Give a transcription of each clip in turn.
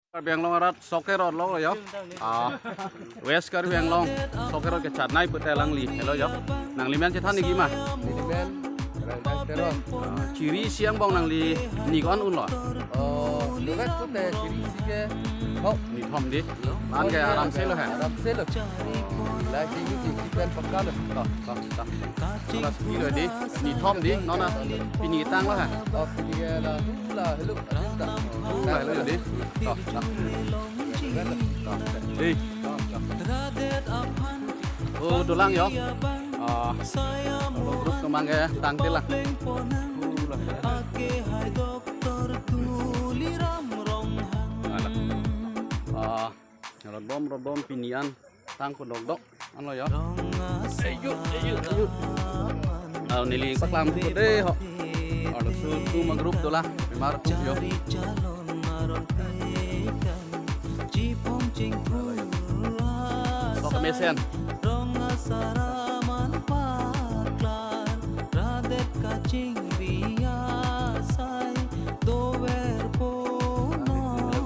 Beng long arat sokerot lo yo. West kar beng long sokerot ke chat nai put lang li hello yo. Nang limen che than ni gima. Limen, randai kerot. Ciri siang bong nang li ni kon un lo. Lugat pun deh ciri sih ke. Oh, Ni thom di. Man ke aram se lo ha. Aram se lo. Lah ciri ciri kan pekal lo. Ta. Nó ski rồi đi. Ni thom di nó na. Pini tang lo ha. Oh, ini lah. Lah, hello. Lại lo đi. Đi. Đồ lang yo. Grup kemang ke tang tilang. Rodom pinian tang ko dog ano yo. Ayun. Nili paklam tu deh ho. Ada tu magrup tu lah. Memar tu yo. Kok kemesian.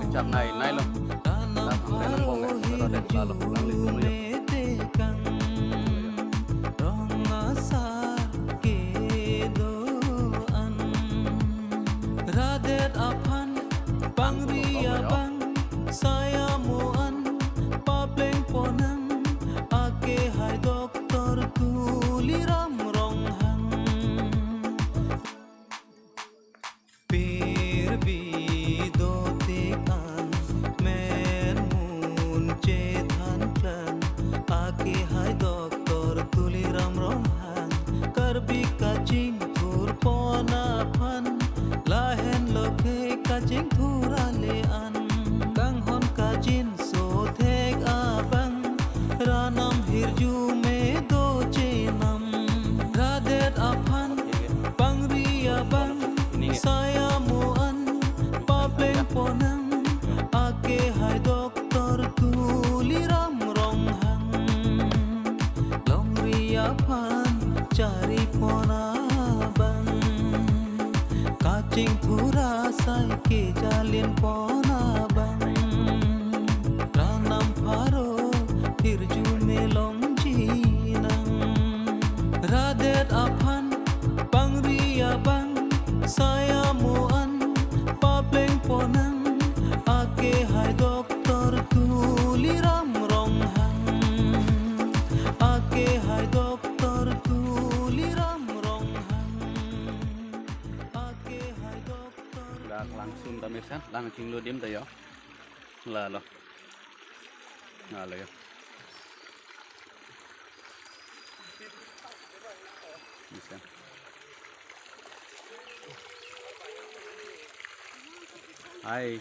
Kecap nai lo. Sampai nembong ya. Kalau ada lalu pulang itu lo. Cari pona bang kacing thura sai ke jalin pona bang ranam pharo tirju melong jinang radet aphan pangria bang saya muan papleng ponang ake hai doktor tuliram rong hang ake hai doktor langsung tamirsan langsung lo dim tayo lah lo yo bisa hai